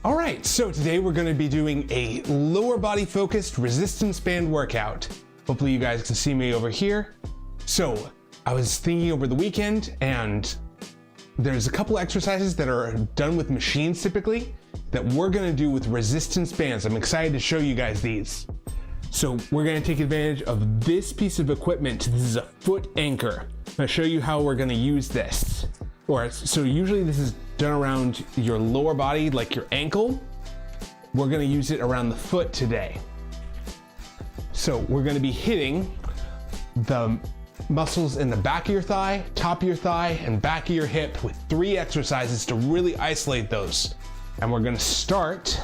All right, so today we're gonna be doing a lower body focused resistance band workout. Hopefully you guys can see me over here. So I was thinking over the weekend, and there's a couple exercises that are done with machines typically that we're gonna do with resistance bands. I'm excited to show you guys these. So we're gonna take advantage of this piece of equipment. This is a foot anchor. I'm gonna show you how we're gonna use this. So usually this is done around your lower body, like your ankle. We're gonna use it around the foot today. So we're gonna be hitting the muscles in the back of your thigh, top of your thigh, and back of your hip with 3 exercises to really isolate those. And we're gonna start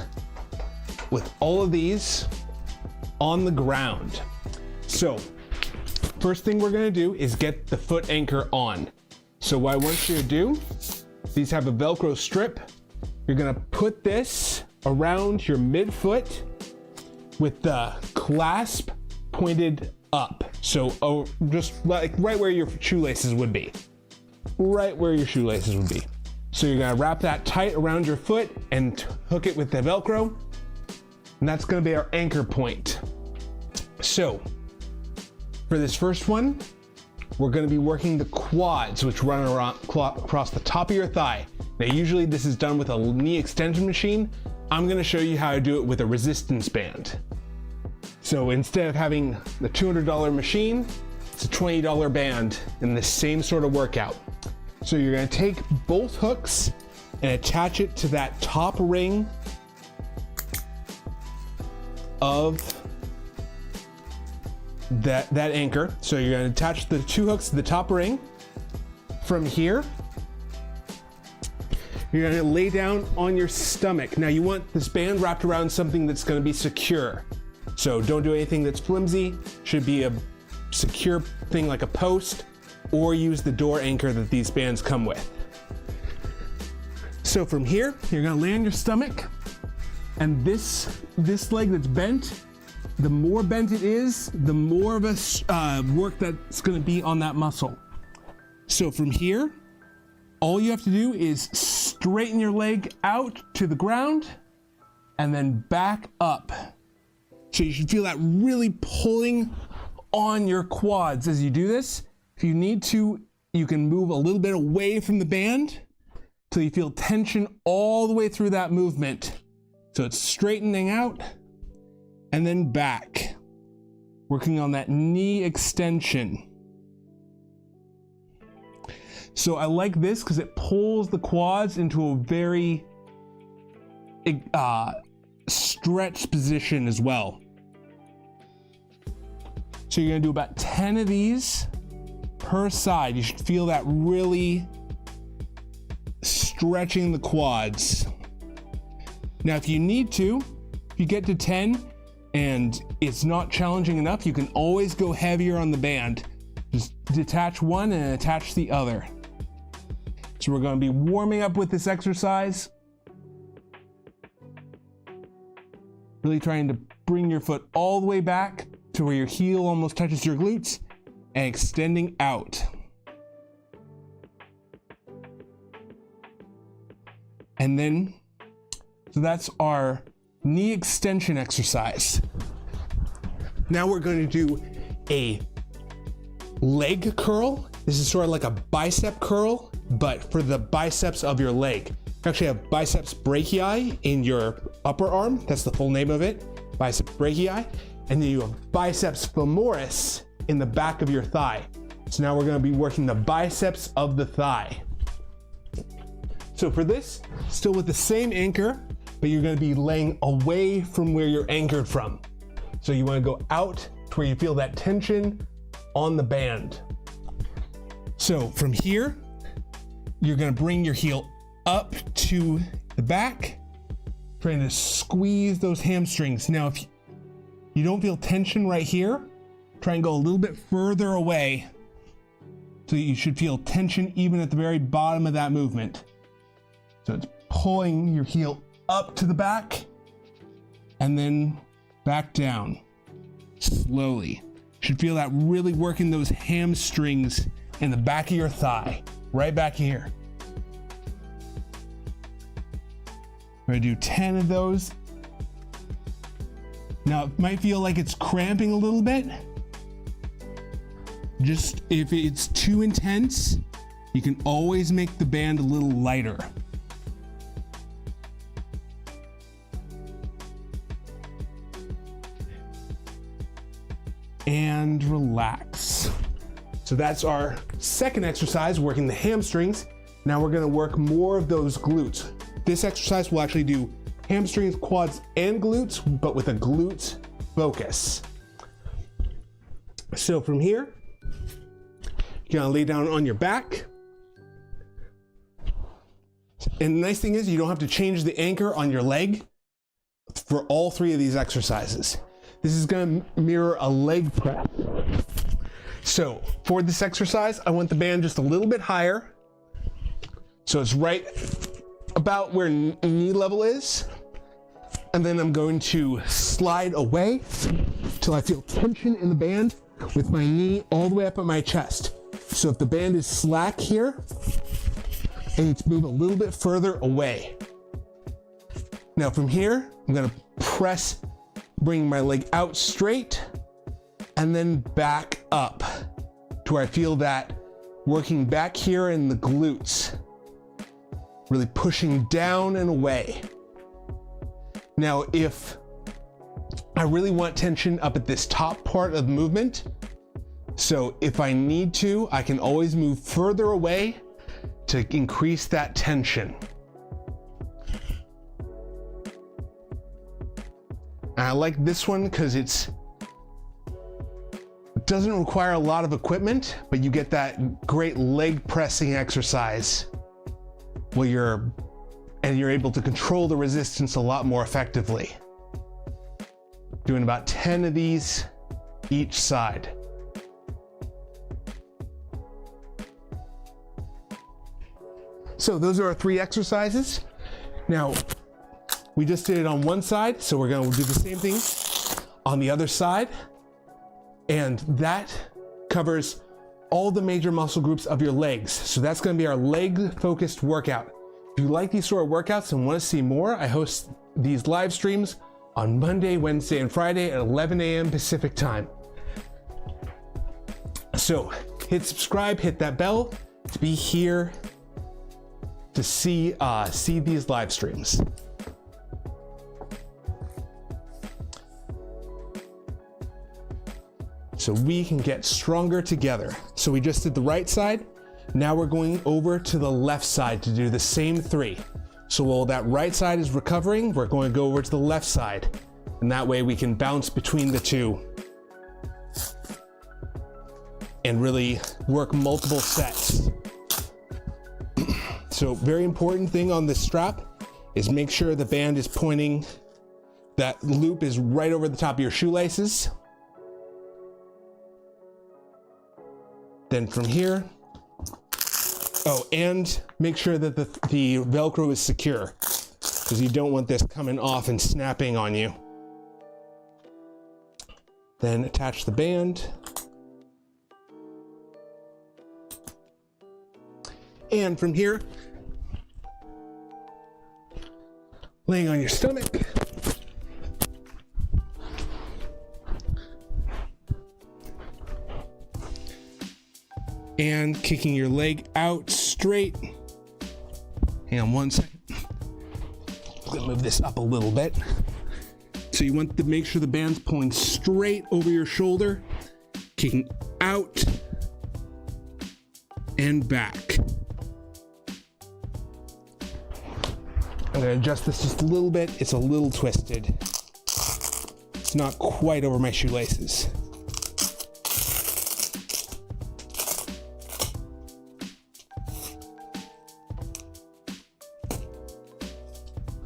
with all of these on the ground. So first thing we're gonna do is get the foot anchor on. So what I want you to do, these have a Velcro strip. You're gonna put this around your midfoot with the clasp pointed up. So just like right where your shoelaces would be. Right where your shoelaces would be. So you're gonna wrap that tight around your foot and hook it with the Velcro. And that's gonna be our anchor point. So for this first one, we're gonna be working the quads, which run around across the top of your thigh. Now, usually this is done with a knee extension machine. I'm gonna show you how to do it with a resistance band. So instead of having the $200 machine, it's a $20 band in the same sort of workout. So you're gonna take both hooks and attach it to that top ring of that anchor. So you're going to attach the 2 hooks to the top ring. From here, you're going to lay down on your stomach. Now you want this band wrapped around something that's going to be secure. So don't do anything that's flimsy. Should be a secure thing like a post, or use the door anchor that these bands come with. So from here, you're going to lay on your stomach, and this leg that's bent, the more bent it is, the more of a work that's gonna be on that muscle. So from here, all you have to do is straighten your leg out to the ground and then back up. So you should feel that really pulling on your quads as you do this. If you need to, you can move a little bit away from the band till you feel tension all the way through that movement. So it's straightening out and then back, working on that knee extension. So I like this because it pulls the quads into a very stretched position as well. So you're gonna do about 10 of these per side. You should feel that really stretching the quads. Now, if you need to, if you get to 10, and it's not challenging enough, you can always go heavier on the band. Just detach one and attach the other. So we're gonna be warming up with this exercise. Really trying to bring your foot all the way back to where your heel almost touches your glutes and extending out. And then, so that's our knee extension exercise. Now we're going to do a leg curl. This is sort of like a bicep curl, but for the biceps of your leg. You actually have biceps brachii in your upper arm. That's the full name of it, biceps brachii. And then you have biceps femoris in the back of your thigh. So now we're going to be working the biceps of the thigh. So for this, still with the same anchor, but you're gonna be laying away from where you're anchored from. So you wanna go out to where you feel that tension on the band. So from here, you're gonna bring your heel up to the back, trying to squeeze those hamstrings. Now, if you don't feel tension right here, try and go a little bit further away. So you should feel tension even at the very bottom of that movement. So it's pulling your heel up to the back and then back down slowly. Should feel that really working those hamstrings in the back of your thigh, right back here. We're gonna do 10 of those. Now it might feel like it's cramping a little bit. Just if it's too intense, you can always make the band a little lighter. And relax. So that's our second exercise, working the hamstrings. Now we're gonna work more of those glutes. This exercise will actually do hamstrings, quads, and glutes, but with a glutes focus. So from here, you're gonna lay down on your back. And the nice thing is you don't have to change the anchor on your leg for all three of these exercises. This is gonna mirror a leg press. So for this exercise, I want the band just a little bit higher. So it's right about where knee level is. And then I'm going to slide away till I feel tension in the band with my knee all the way up at my chest. So if the band is slack here, I need to move a little bit further away. Now from here, I'm gonna press, bring my leg out straight and then back up to where I feel that working back here in the glutes, really pushing down and away. Now, if I really want tension up at this top part of the movement, so if I need to, I can always move further away to increase that tension. And I like this one because it doesn't require a lot of equipment, but you get that great leg pressing exercise where you're able to control the resistance a lot more effectively. Doing about 10 of these each side. So those are our 3 exercises. Now, we just did it on one side, so we're gonna do the same thing on the other side. And that covers all the major muscle groups of your legs. So that's gonna be our leg-focused workout. If you like these sort of workouts and wanna see more, I host these live streams on Monday, Wednesday, and Friday at 11 a.m. Pacific time. So hit subscribe, hit that bell to be here to see these live streams. So we can get stronger together. So we just did the right side. Now we're going over to the left side to do the same 3. So while that right side is recovering, we're going to go over to the left side. And that way we can bounce between the two and really work multiple sets. So very important thing on this strap is make sure the band is pointing, that loop is right over the top of your shoelaces. Then from here, and make sure that the Velcro is secure, because you don't want this coming off and snapping on you. Then attach the band. And from here, laying on your stomach, and kicking your leg out straight. Hang on one second. I'm gonna move this up a little bit. So you want to make sure the band's pulling straight over your shoulder, kicking out and back. I'm gonna adjust this just a little bit. It's a little twisted. It's not quite over my shoelaces.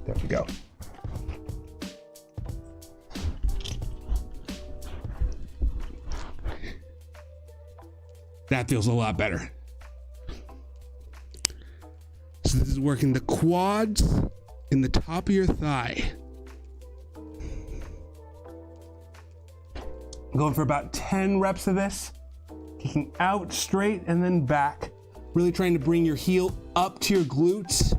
There we go. That feels a lot better. So this is working the quads in the top of your thigh. I'm going for about 10 reps of this, kicking out straight and then back, really trying to bring your heel up to your glutes.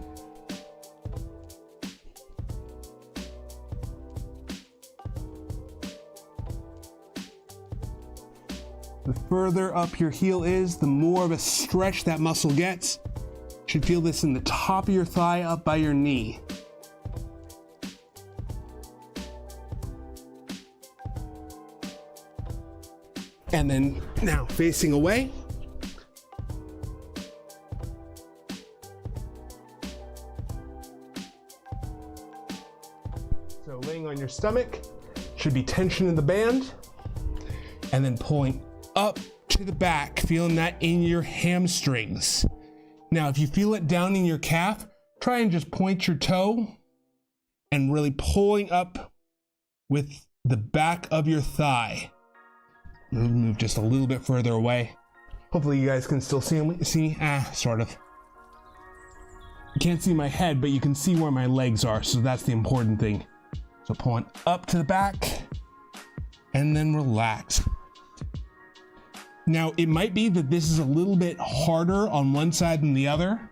The further up your heel is, the more of a stretch that muscle gets. You should feel this in the top of your thigh up by your knee. And then now facing away. So laying on your stomach, should be tension in the band, and then pulling up to the back, feeling that in your hamstrings. Now, if you feel it down in your calf, try and just point your toe and really pulling up with the back of your thigh. Move just a little bit further away. Hopefully you guys can still see me. Sort of. You can't see my head, but you can see where my legs are, so that's the important thing. So pulling up to the back, and then relax. Now, it might be that this is a little bit harder on one side than the other.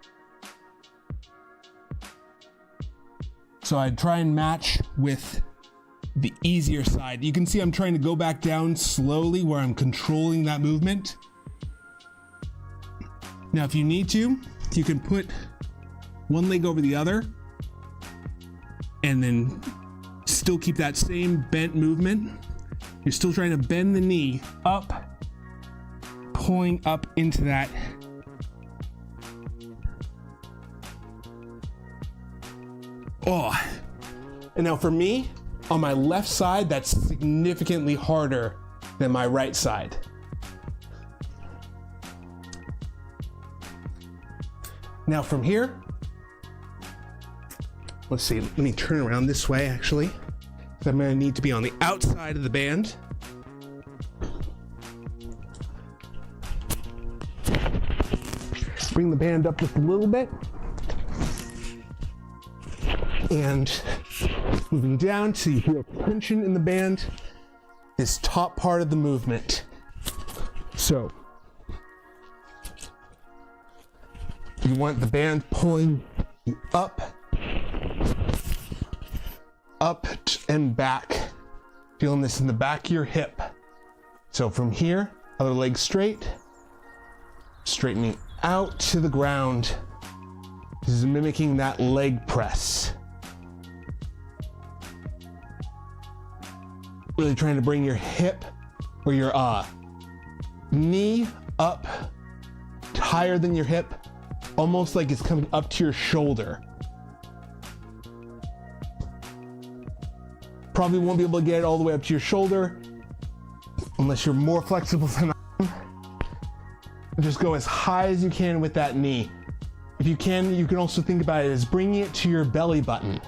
So I'd try and match with the easier side. You can see I'm trying to go back down slowly where I'm controlling that movement. Now, if you need to, you can put one leg over the other and then still keep that same bent movement. You're still trying to bend the knee up, pulling up into that. Oh, and now for me, on my left side, that's significantly harder than my right side. Now from here, let's see, let me turn around this way actually, because I'm gonna need to be on the outside of the band. Bring the band up just a little bit. And moving down so you feel tension in the band, this top part of the movement. So you want the band pulling you up and back, feeling this in the back of your hip. So from here, other leg straight, straightening out to the ground. This is mimicking that leg press. Really trying to bring your hip or your knee up higher than your hip, almost like it's coming up to your shoulder. Probably won't be able to get it all the way up to your shoulder unless you're more flexible than I am. Just go as high as you can with that knee. If you can also think about it as bringing it to your belly button.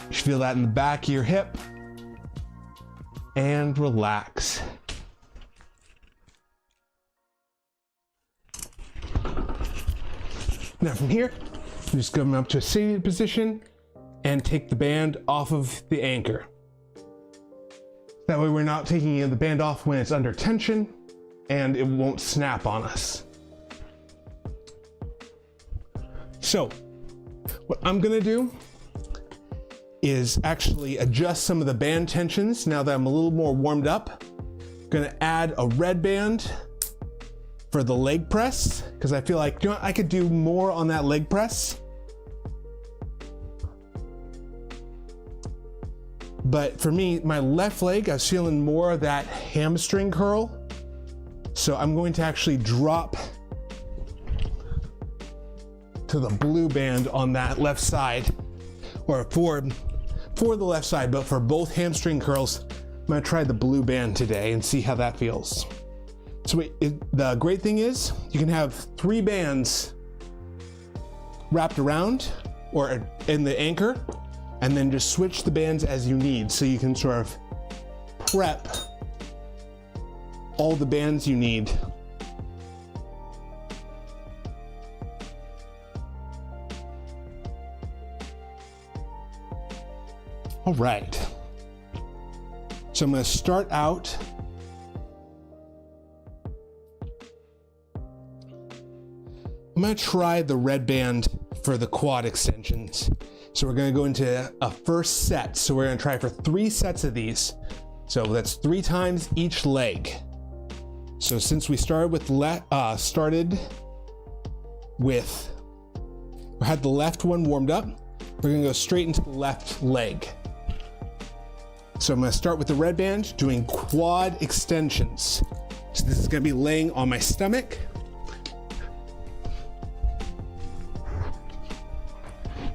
You should feel that in the back of your hip. And relax. Now from here, just come up to a seated position and take the band off of the anchor. That way we're not taking the band off when it's under tension and it won't snap on us. So what I'm gonna do is actually adjust some of the band tensions now that I'm a little more warmed up. I'm gonna add a red band for the leg press, because I feel like, I could do more on that leg press. But for me, my left leg, I was feeling more of that hamstring curl. So I'm going to actually drop to the blue band on that left side, or for the left side, but for both hamstring curls, I'm gonna try the blue band today and see how that feels. So the great thing is you can have 3 bands wrapped around or in the anchor, and then just switch the bands as you need, so you can sort of prep all the bands you need. All right, so I'm going to start out gonna try the red band for the quad extensions. So we're gonna go into a first set. So we're gonna try for 3 sets of these. So that's 3 times each leg. So since we started with had the left one warmed up, we're gonna go straight into the left leg. So I'm gonna start with the red band, doing quad extensions. So this is gonna be laying on my stomach.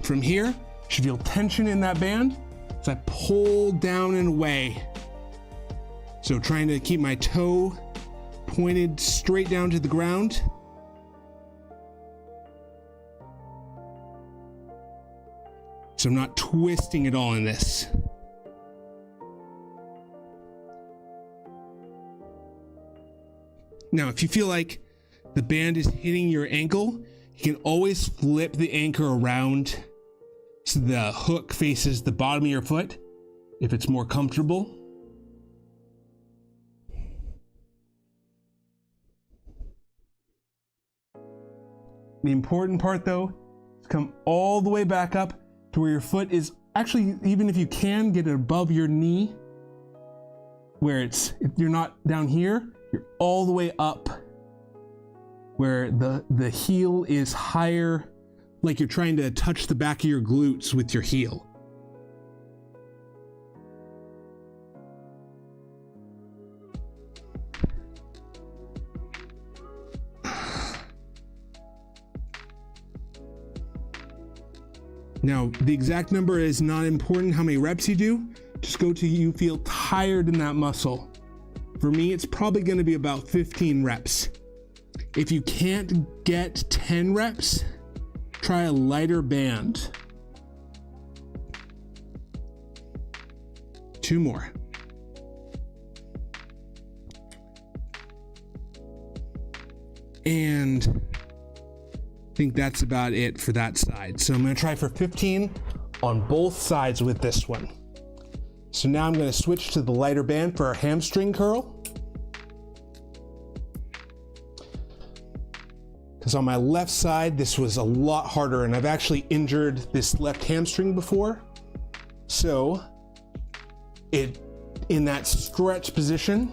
From here, you should feel tension in that band as I pull down and away. So trying to keep my toe pointed straight down to the ground. So I'm not twisting at all in this. Now, if you feel like the band is hitting your ankle, you can always flip the anchor around so the hook faces the bottom of your foot if it's more comfortable. The important part though is come all the way back up to where your foot is actually, even if you can, get it above your knee, where you're not down here, you're all the way up where the heel is higher, like you're trying to touch the back of your glutes with your heel. Now, the exact number is not important, how many reps you do. Just go till you feel tired in that muscle. For me, it's probably gonna be about 15 reps. If you can't get 10 reps, try a lighter band. 2 more. And I think that's about it for that side. So I'm gonna try for 15 on both sides with this one. So now I'm gonna switch to the lighter band for our hamstring curl. Because on my left side, this was a lot harder, and I've actually injured this left hamstring before. So in that stretch position,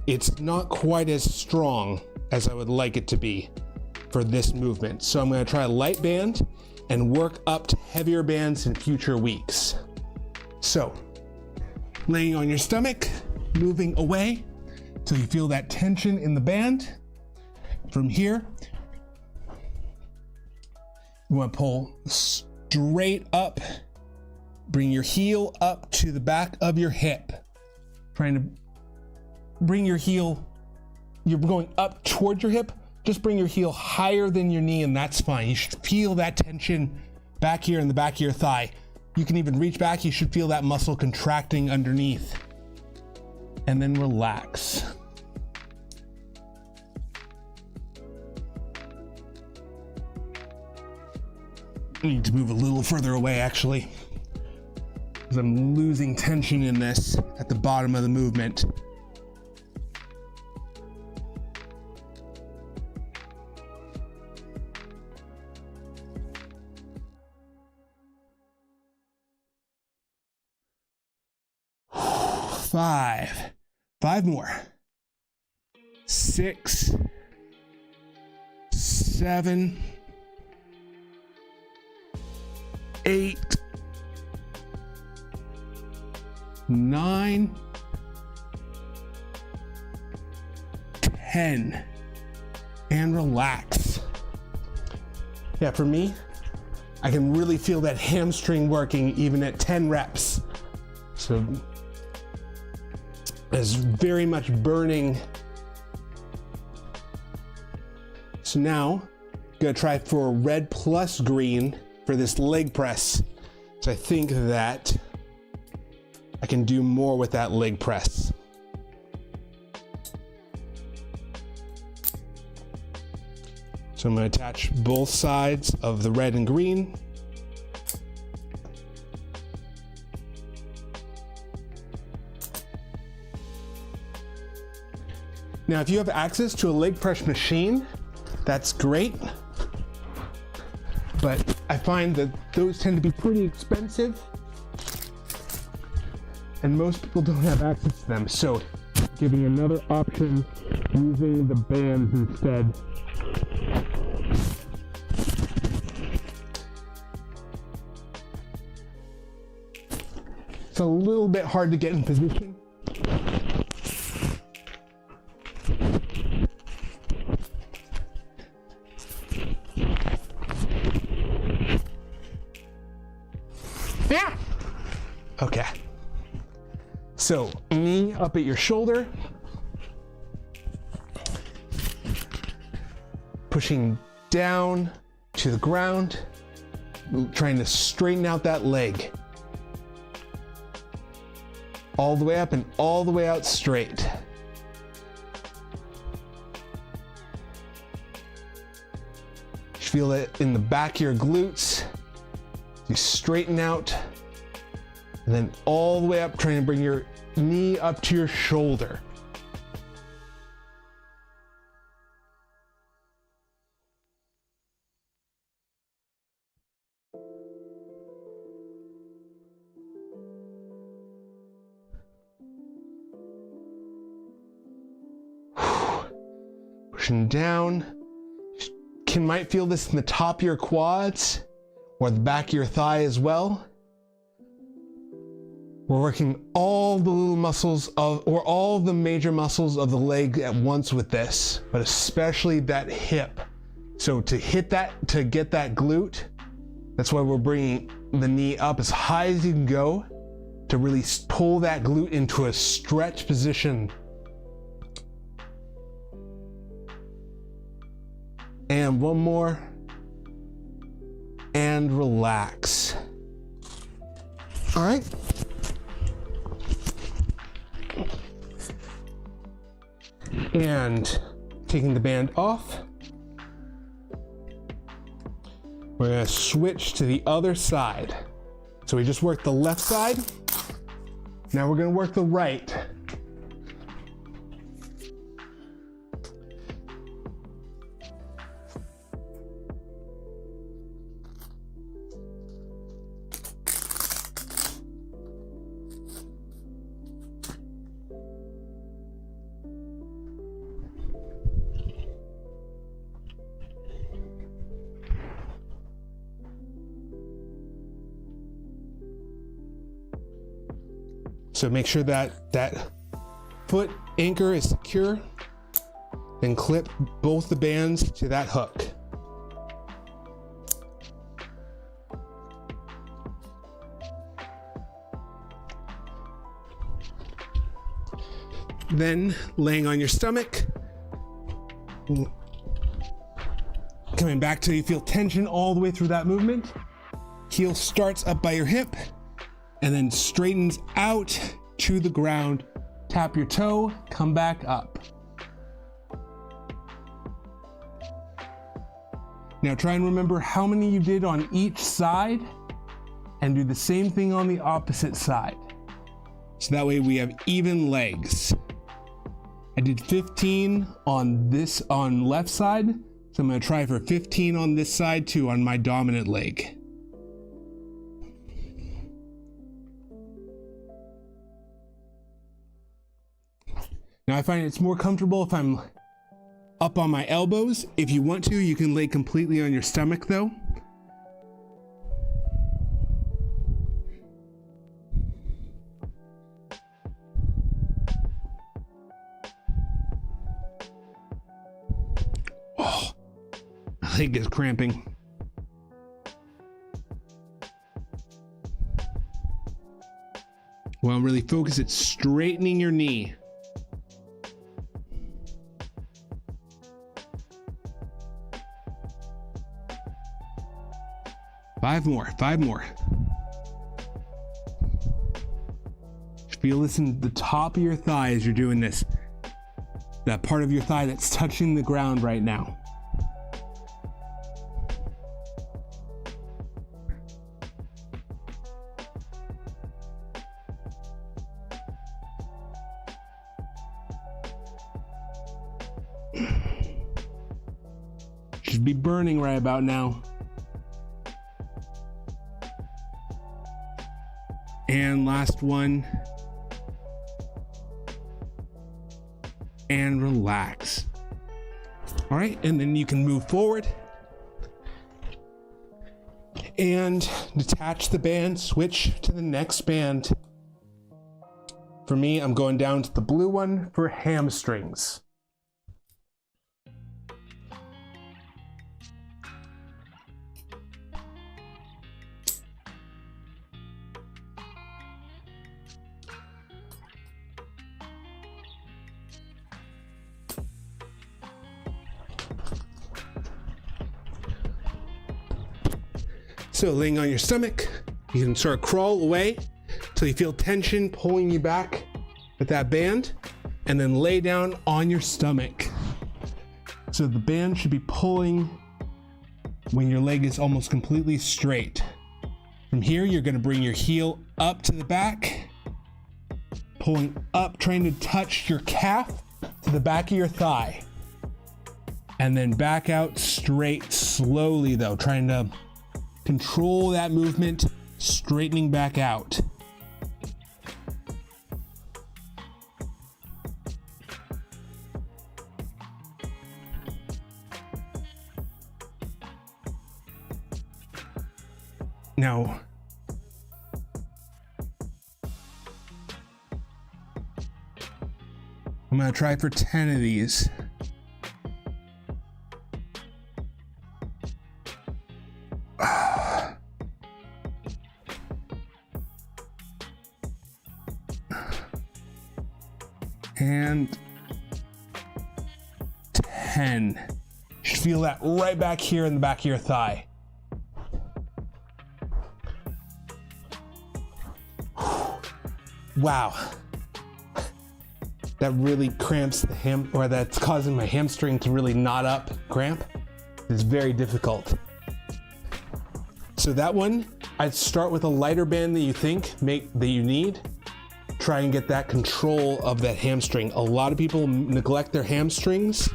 it's not quite as strong as I would like it to be for this movement. So I'm gonna try a light band and work up to heavier bands in future weeks. So, laying on your stomach, moving away till you feel that tension in the band. From here, you wanna pull straight up, bring your heel up to the back of your hip. Trying to bring your heel, you're going up towards your hip, just bring your heel higher than your knee and that's fine. You should feel that tension back here in the back of your thigh. You can even reach back, you should feel that muscle contracting underneath. And then relax. I need to move a little further away actually, because I'm losing tension in this at the bottom of the movement. Five more. 6, 7, 8, 9, 10, and relax. Yeah, for me, I can really feel that hamstring working even at 10 reps. So it's very much burning. So now, I'm gonna try for red plus green for this leg press. So I think that I can do more with that leg press. So I'm gonna attach both sides of the red and green. Now, if you have access to a leg press machine, that's great. but I find that those tend to be pretty expensive and most people don't have access to them. So giving another option using the bands instead. It's a little bit hard to get in position. Yeah. Okay. So knee up at your shoulder. Pushing down to the ground, trying to straighten out that leg. All the way up and all the way out straight. Just feel it in the back of your glutes. You straighten out, and then all the way up, trying to bring your knee up to your shoulder. Pushing down. Might feel this in the top of your quads or the back of your thigh as well. We're working all the little muscles or all the major muscles of the leg at once with this, but especially that hip. So to get that glute, that's why we're bringing the knee up as high as you can go to really pull that glute into a stretch position. And one more, and relax. All right. And taking the band off, we're gonna switch to the other side. So we just worked the left side. Now we're gonna work the right. So make sure that that foot anchor is secure, then clip both the bands to that hook. Then laying on your stomach, coming back till you feel tension all the way through that movement. Heel starts up by your hip and then straightens out to the ground. Tap your toe, come back up. Now try and remember how many you did on each side and do the same thing on the opposite side. So that way we have even legs. I did 15 on left side, so I'm gonna try for 15 on this side too on my dominant leg. Now I find it's more comfortable if I'm up on my elbows. If you want to, you can lay completely on your stomach though. Oh, my leg is cramping. Well, really focus at straightening your knee. Five more. Feel this in the top of your thigh as you're doing this. That part of your thigh that's touching the ground right now. Should be burning right about now. And last one. And relax. All right, and then you can move forward and detach the band, switch to the next band. For me, I'm going down to the blue one for hamstrings. So laying on your stomach, you can sort of crawl away till you feel tension pulling you back with that band, and then lay down on your stomach. So the band should be pulling when your leg is almost completely straight. From here, you're gonna bring your heel up to the back, pulling up, trying to touch your calf to the back of your thigh. And then back out straight, slowly though, trying to control that movement, straightening back out. Now, I'm gonna try for 10 of these. And 10. You should feel that right back here in the back of your thigh. Wow. That really cramps the or that's causing my hamstring to really knot up, cramp. It's very difficult. So that one, I'd start with a lighter band that you think that you need. Try and get that control of that hamstring. A lot of people neglect their hamstrings,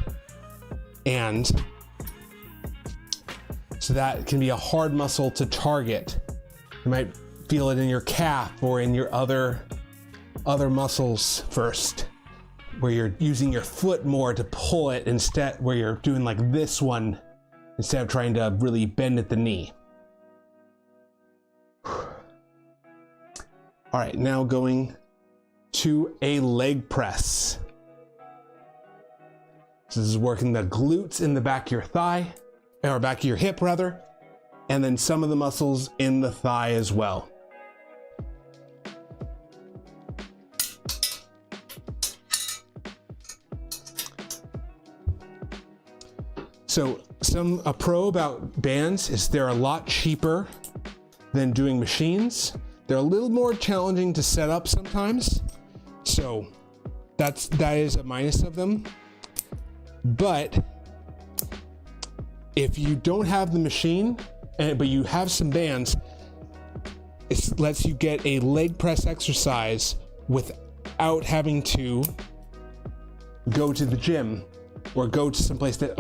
and so that can be a hard muscle to target. You might feel it in your calf or in your other muscles first, where you're using your foot more to pull it instead, where you're doing like this one instead of trying to really bend at the knee. All right, now going to a leg press. So this is working the glutes in the back of your thigh, or back of your hip rather, and then some of the muscles in the thigh as well. So a pro about bands is they're a lot cheaper than doing machines. They're a little more challenging to set up sometimes. So that is a minus of them. But if you don't have the machine, but you have some bands, it lets you get a leg press exercise without having to go to the gym or go to someplace that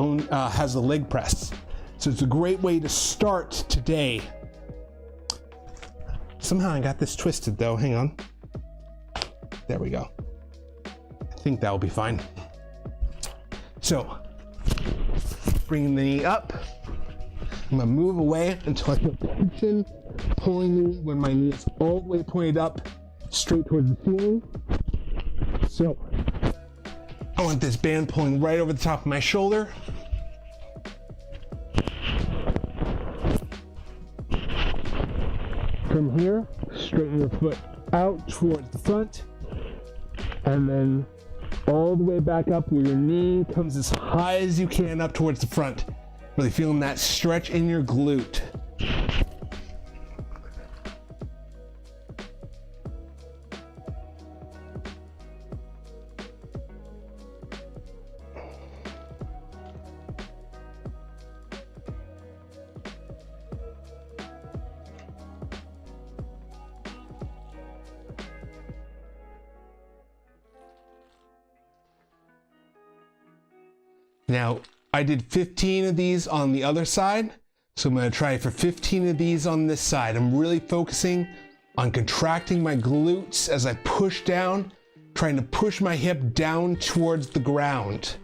has a leg press. So it's a great way to start today. Somehow I got this twisted though, hang on. There we go. I think that will be fine. So, bringing the knee up. I'm gonna move away until I feel tension pulling me when my knee is all the way pointed up, straight towards the ceiling. So, I want this band pulling right over the top of my shoulder. From here, straighten your foot out towards the front, and then all the way back up where your knee comes as high as you can up towards the front. Really feeling that stretch in your glute. Now, I did 15 of these on the other side, so I'm gonna try for 15 of these on this side. I'm really focusing on contracting my glutes as I push down, trying to push my hip down towards the ground.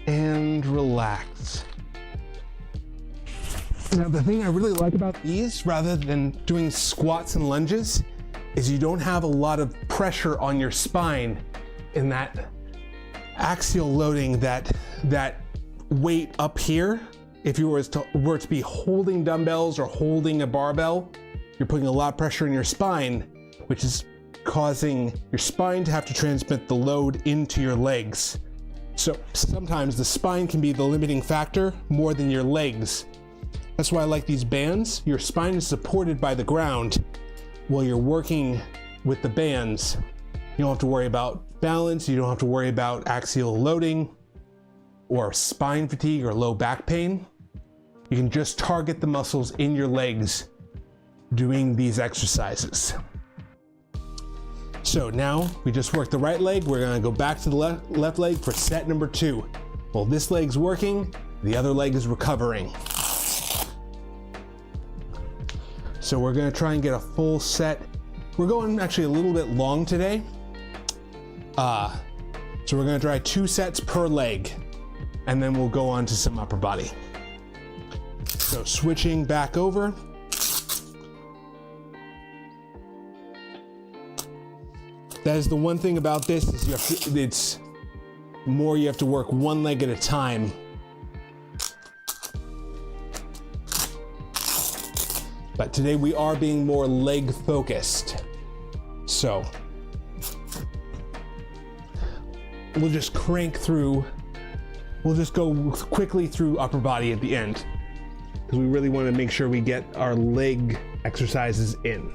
And relax. Now, the thing I really like about these, rather than doing squats and lunges, is you don't have a lot of pressure on your spine in that axial loading, that weight up here. If you were to be holding dumbbells or holding a barbell, you're putting a lot of pressure in your spine, which is causing your spine to have to transmit the load into your legs. So sometimes the spine can be the limiting factor more than your legs. That's why I like these bands. Your spine is supported by the ground while you're working with the bands. You don't have to worry about balance. You don't have to worry about axial loading or spine fatigue or low back pain. You can just target the muscles in your legs doing these exercises. So now we just worked the right leg. We're gonna go back to the left leg for set number 2. While this leg's working, the other leg is recovering. So we're gonna try and get a full set. We're going actually a little bit long today. So we're gonna try 2 sets per leg, and then we'll go on to some upper body. So switching back over. That is the one thing about this, is you have to work one leg at a time. But today we are being more leg focused. So we'll just crank through. We'll just go quickly through upper body at the end, because we really want to make sure we get our leg exercises in.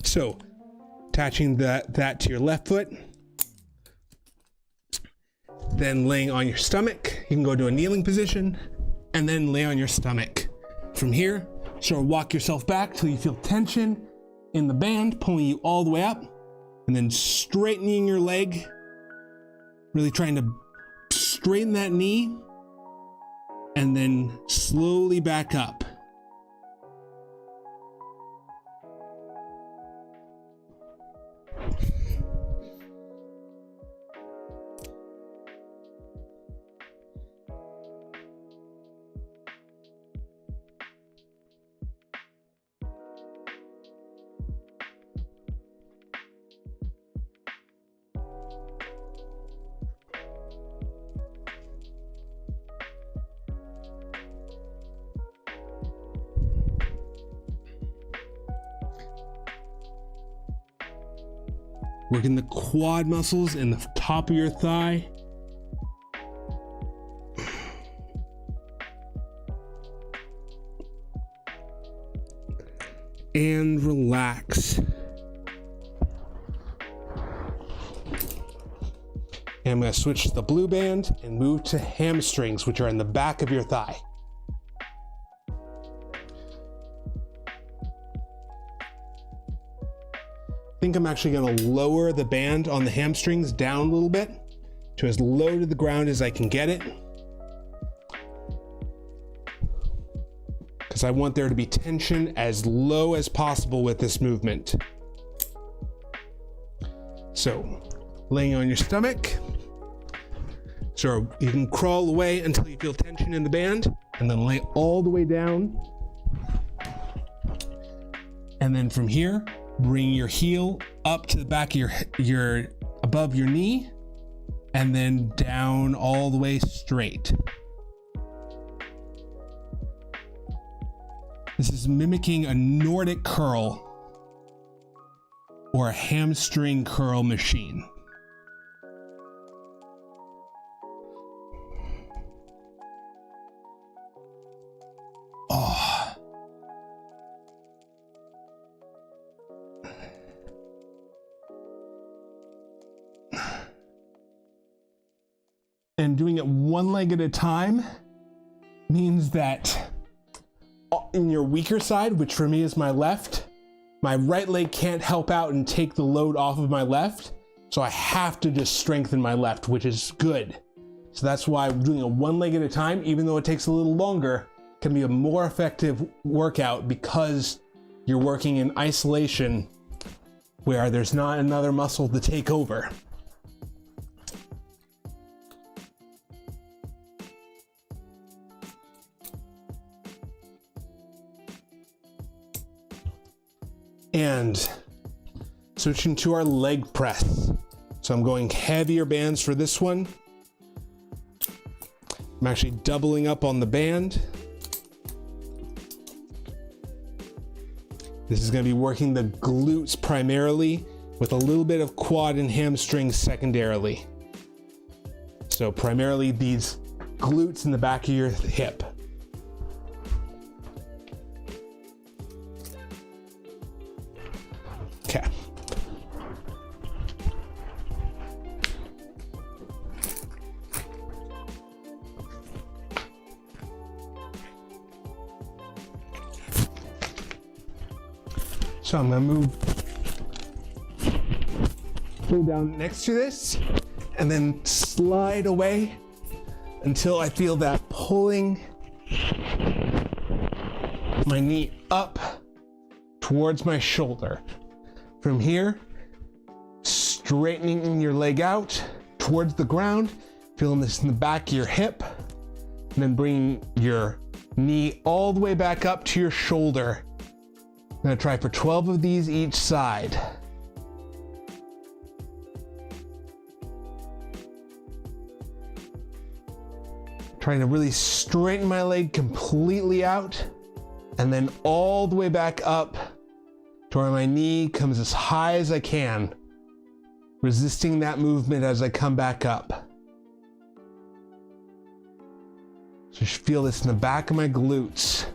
So, attaching that to your left foot, then laying on your stomach. You can go to a kneeling position and then lay on your stomach. From here, sort of walk yourself back till you feel tension in the band pulling you all the way up, and then straightening your leg, really trying to straighten that knee, and then slowly back up. Working the quad muscles in the top of your thigh. And relax. And I'm going to switch to the blue band and move to hamstrings, which are in the back of your thigh. I think I'm actually going to lower the band on the hamstrings down a little bit to as low to the ground as I can get it, because I want there to be tension as low as possible with this movement. So, laying on your stomach. So you can crawl away until you feel tension in the band, and then lay all the way down. And then from here, bring your heel up to the back of your above your knee, and then down all the way straight. This is mimicking a Nordic curl or a hamstring curl machine. Oh, And doing it one leg at a time means that in your weaker side, which for me is my left, my right leg can't help out and take the load off of my left. So I have to just strengthen my left, which is good. So that's why doing it one leg at a time, even though it takes a little longer, can be a more effective workout because you're working in isolation where there's not another muscle to take over. And switching to our leg press. So I'm going heavier bands for this one. I'm actually doubling up on the band. This is going to be working the glutes primarily with a little bit of quad and hamstrings secondarily. So primarily these glutes in the back of your hip. Okay. So I'm gonna go down next to this and then slide away until I feel that pulling my knee up towards my shoulder. From here, straightening your leg out towards the ground, feeling this in the back of your hip, and then bringing your knee all the way back up to your shoulder. I'm gonna try for 12 of these each side. Trying to really straighten my leg completely out, and then all the way back up to where my knee comes as high as I can, resisting that movement as I come back up. So you should feel this in the back of my glutes.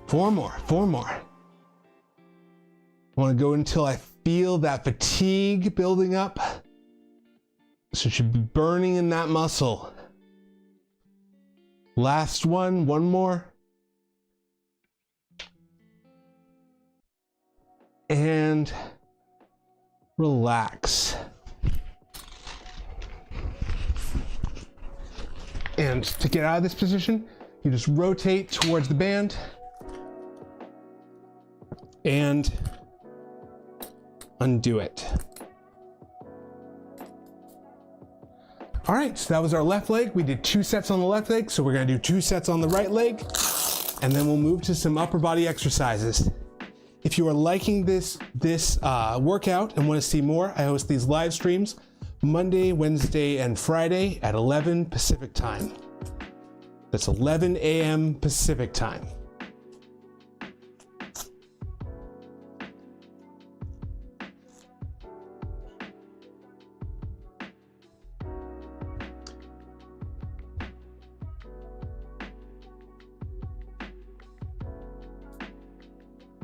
Four more. I want to go until I feel that fatigue building up. So it should be burning in that muscle. Last one more. And relax. And to get out of this position, you just rotate towards the band and undo it. All right, so that was our left leg. We did 2 sets on the left leg, so we're gonna do 2 sets on the right leg, and then we'll move to some upper body exercises. If you are liking this workout and wanna see more, I host these live streams Monday, Wednesday, and Friday at 11 Pacific time. That's 11 a.m. Pacific time.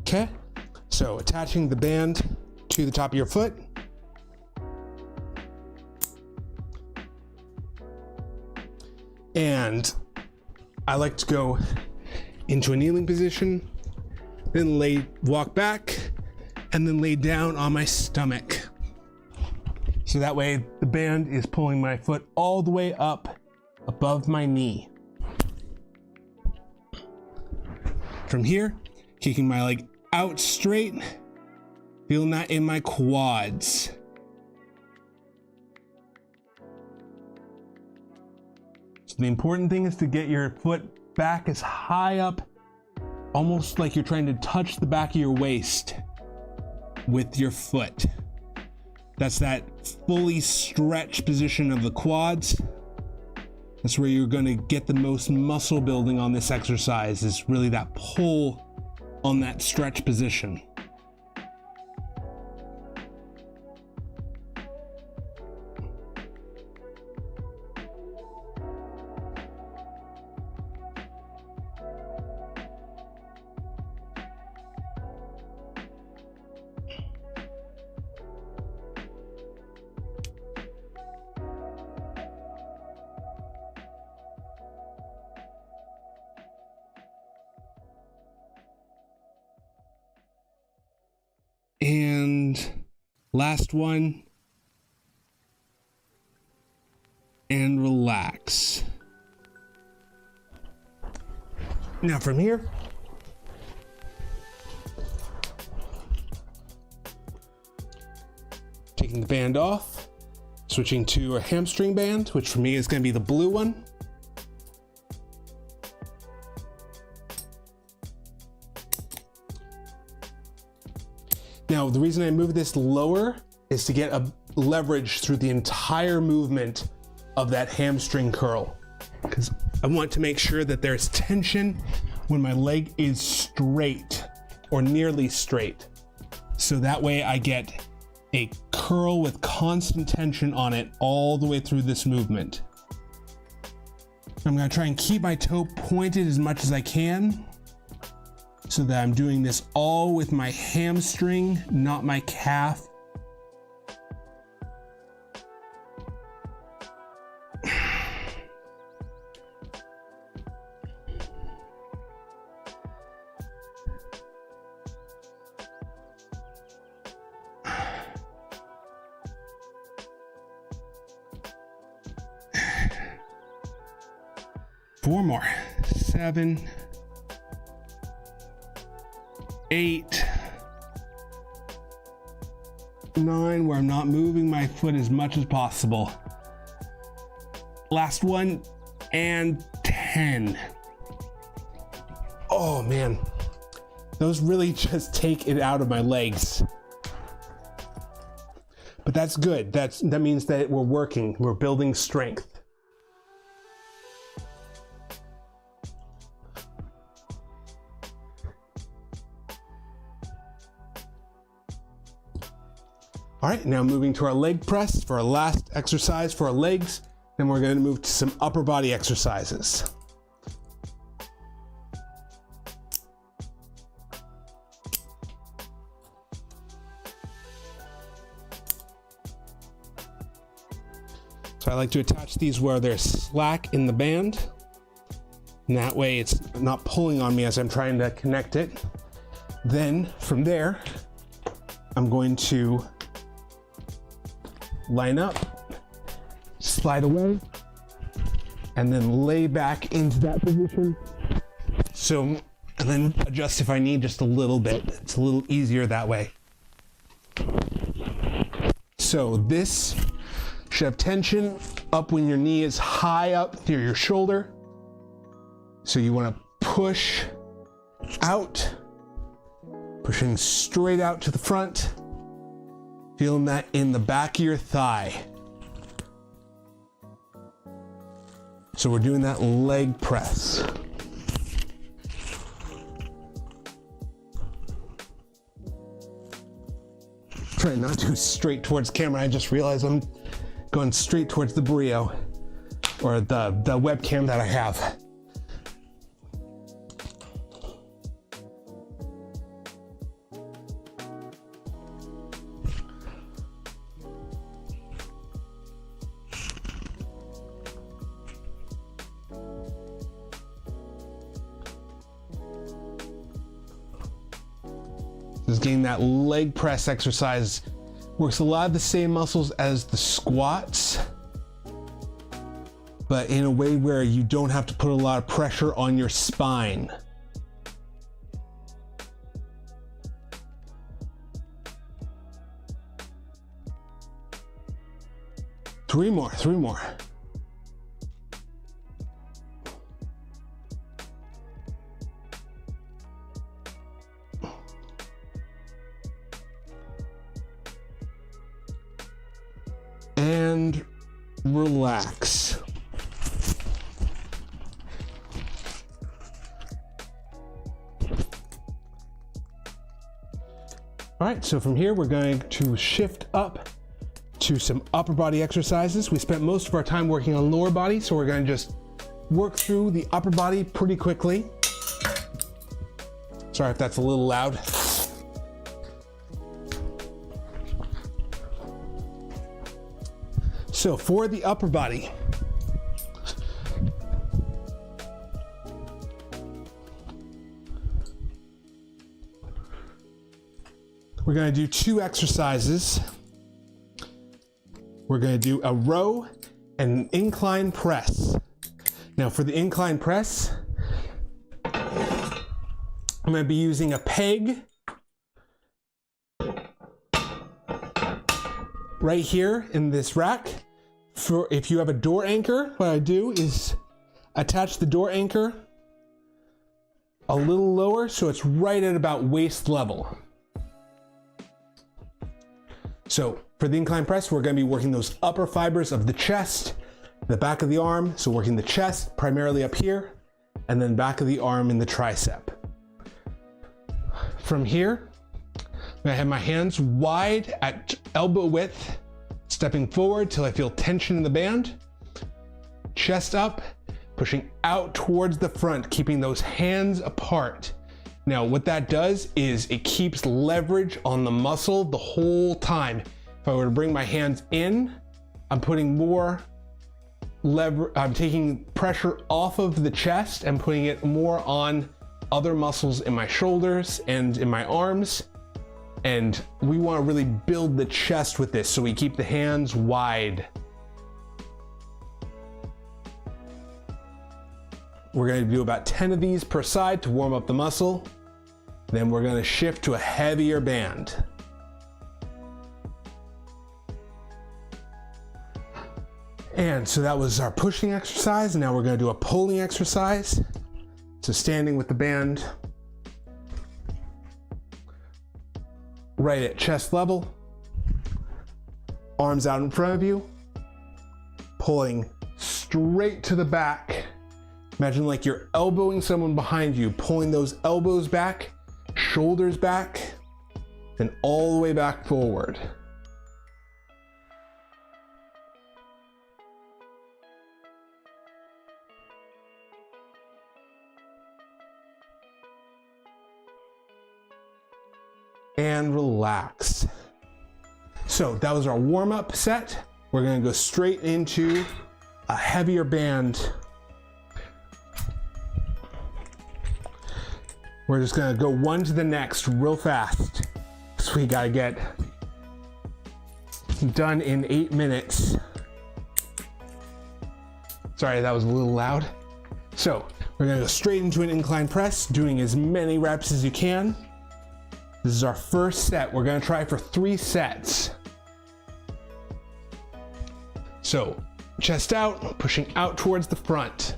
Okay, so attaching the band to the top of your foot. And I like to go into a kneeling position, then walk back, and then lay down on my stomach. So that way the band is pulling my foot all the way up above my knee. From here, kicking my leg out straight, feeling that in my quads. So the important thing is to get your foot back as high up, almost like you're trying to touch the back of your waist with your foot. That's that fully stretched position of the quads. That's where you're going to get the most muscle building on this exercise, is really that pull on that stretch position. Last one. And relax. Now from here, taking the band off, switching to a hamstring band, which for me is going to be the blue one. Now, the reason I move this lower is to get a leverage through the entire movement of that hamstring curl, because I want to make sure that there's tension when my leg is straight or nearly straight. So that way I get a curl with constant tension on it all the way through this movement. I'm going to try and keep my toe pointed as much as I can so that I'm doing this all with my hamstring, not my calf. Four more. 7, 8, 9, where I'm not moving my foot as much as possible. Last one, and 10. Oh man, those really just take it out of my legs. But that's good. That means that we're working, we're building strength. All right, now moving to our leg press for our last exercise for our legs. Then we're going to move to some upper body exercises. So I like to attach these where there's slack in the band. And that way it's not pulling on me as I'm trying to connect it. Then from there, I'm going to line up, slide away, and then lay back into that position. So, and then adjust if I need just a little bit. It's a little easier that way. So this should have tension up when your knee is high up near your shoulder. So you want to push out, pushing straight out to the front. Feeling that in the back of your thigh. So we're doing that leg press. Trying not to straight towards camera. I just realized I'm going straight towards the Brio or the webcam that I have. Just getting that leg press exercise works a lot of the same muscles as the squats, but in a way where you don't have to put a lot of pressure on your spine. Three more. And relax. All right, so from here we're going to shift up to some upper body exercises. We spent most of our time working on lower body, so we're going to just work through the upper body pretty quickly. Sorry if that's a little loud. So for the upper body, we're going to do 2 exercises. we're gonna do a row and an incline press. Now for the incline press, I'm gonna be using a peg right here in this rack. For if you have a door anchor, what I do is attach the door anchor a little lower so it's right at about waist level. So for the incline press, we're gonna be working those upper fibers of the chest, the back of the arm, so working the chest primarily up here, and then back of the arm in the tricep. From here, I have my hands wide at elbow width, stepping forward till I feel tension in the band. Chest up, pushing out towards the front, keeping those hands apart. Now, what that does is it keeps leverage on the muscle the whole time. If I were to bring my hands in, I'm putting more I'm taking pressure off of the chest and putting it more on other muscles in my shoulders and in my arms. And we want to really build the chest with this, so we keep the hands wide. We're going to do about 10 of these per side to warm up the muscle. Then we're going to shift to a heavier band. And so that was our pushing exercise. Now we're going to do a pulling exercise. So standing with the band right at chest level, arms out in front of you, pulling straight to the back. Imagine like you're elbowing someone behind you, pulling those elbows back, shoulders back, and all the way back forward. And relax. So that was our warm-up set. We're gonna go straight into a heavier band. We're just gonna go one to the next real fast. So we gotta get done in 8 minutes. Sorry, that was a little loud. So we're gonna go straight into an incline press, doing as many reps as you can. This is our first set. We're gonna try for 3 sets. So, chest out, pushing out towards the front.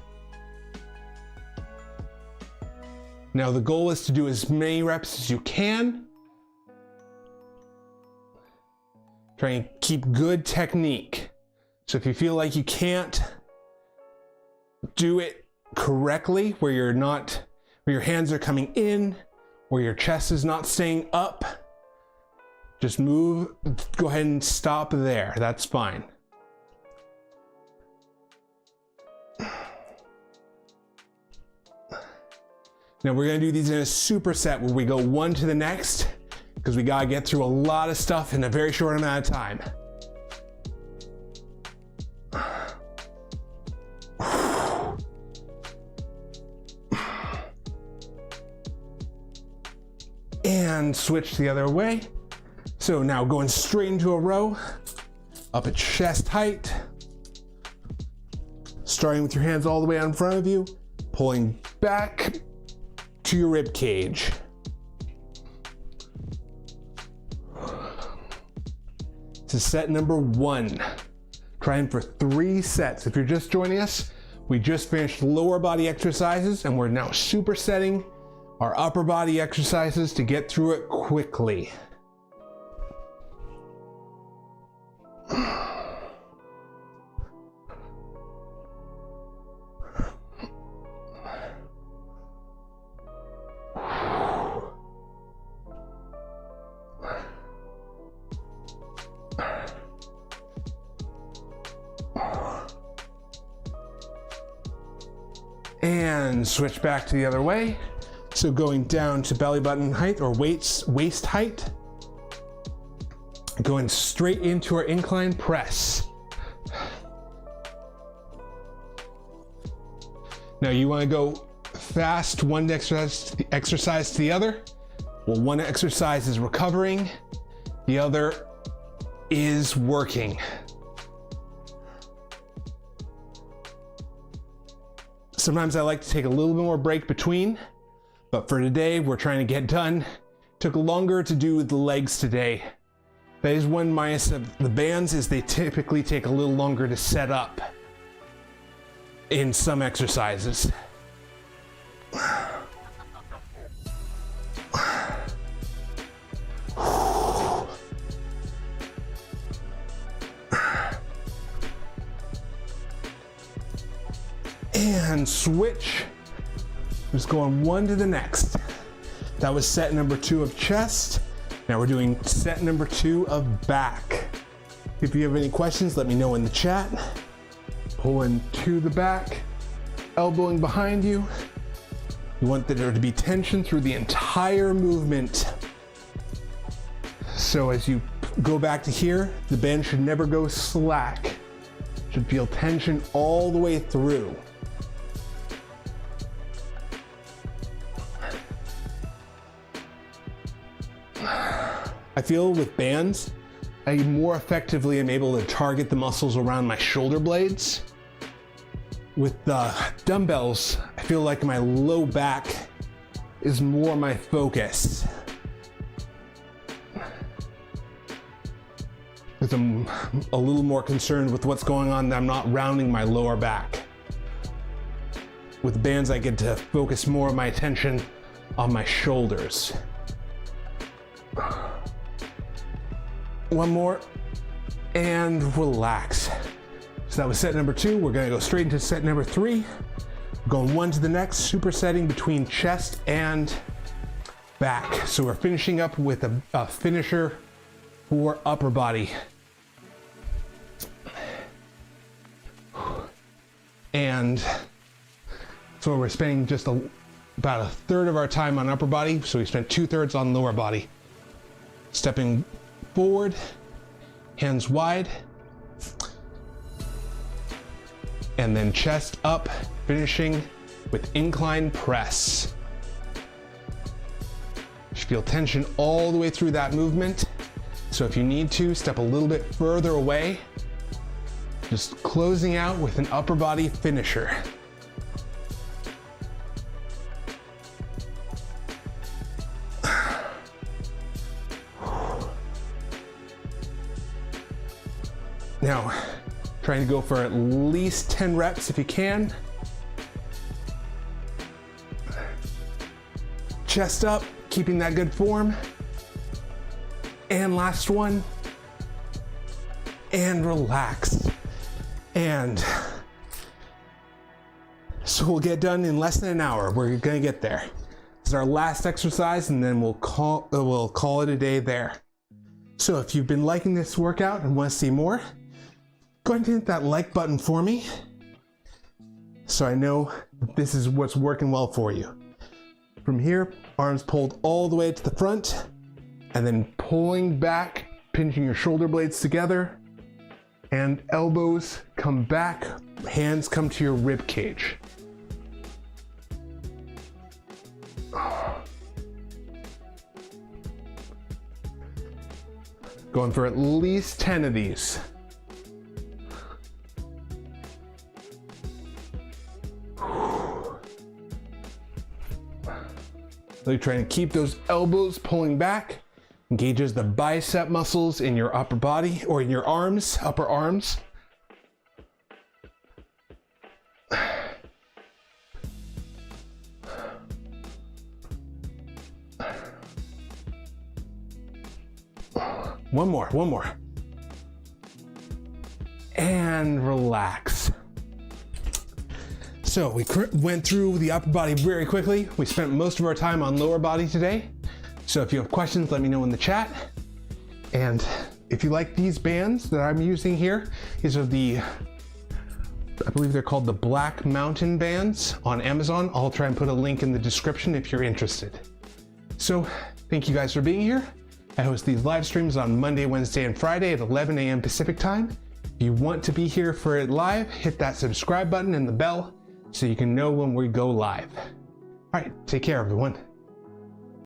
Now the goal is to do as many reps as you can. Try and keep good technique. So if you feel like you can't do it correctly, where your hands are coming in, where your chest is not staying up, just move, go ahead and stop there. That's fine. Now we're gonna do these in a superset where we go one to the next, because we gotta get through a lot of stuff in a very short amount of time. And switch the other way. So now going straight into a row, up at chest height, starting with your hands all the way out in front of you, pulling back to your rib cage. This is set number 1. Trying for 3 sets. If you're just joining us, we just finished lower body exercises and we're now supersetting our upper body exercises to get through it quickly. And switch back to the other way. So going down to belly button height or waist height. Going straight into our incline press. Now you want to go fast one exercise to the other. Well, one exercise is recovering, the other is working. Sometimes I like to take a little bit more break between, but for today, we're trying to get done. Took longer to do the legs today. That is one minus of the bands, is they typically take a little longer to set up in some exercises. And switch. Just going one to the next. That was set number 2 of chest. Now we're doing set number 2 of back. If you have any questions, let me know in the chat. Pulling to the back, elbowing behind you. You want there to be tension through the entire movement. So as you go back to here, the band should never go slack. Should feel tension all the way through. I feel with bands, I more effectively am able to target the muscles around my shoulder blades. With the dumbbells, I feel like my low back is more my focus. Because I'm a little more concerned with what's going on, that I'm not rounding my lower back. With bands, I get to focus more of my attention on my shoulders. One more, and relax. So that was set number 2. We're gonna go straight into set number 3. Going one to the next, supersetting between chest and back. So we're finishing up with a finisher for upper body. And so we're spending just about a third of our time on upper body, so we spent 2/3 on lower body. Stepping forward, hands wide, and then chest up, finishing with incline press. You should feel tension all the way through that movement. So if you need to, step a little bit further away, just closing out with an upper body finisher. Now, trying to go for at least 10 reps if you can. Chest up, keeping that good form. And last one. And relax. And so we'll get done in less than an hour. We're gonna get there. This is our last exercise, and then we'll call it a day there. So if you've been liking this workout and want to see more, go ahead and hit that like button for me, so I know this is what's working well for you. From here, arms pulled all the way to the front, and then pulling back, pinching your shoulder blades together, and elbows come back, hands come to your rib cage. Going for at least 10 of these. So you're trying to keep those elbows pulling back, engages the bicep muscles in your upper body, or in your arms, upper arms. One more. And relax. So we went through the upper body very quickly. We spent most of our time on lower body today. So if you have questions, let me know in the chat. And if you like these bands that I'm using here, these are I believe they're called the Black Mountain bands on Amazon. I'll try and put a link in the description if you're interested. So thank you guys for being here. I host these live streams on Monday, Wednesday, and Friday at 11 a.m. Pacific time. If you want to be here for it live, hit that subscribe button and the bell so you can know when we go live. All right, take care, everyone.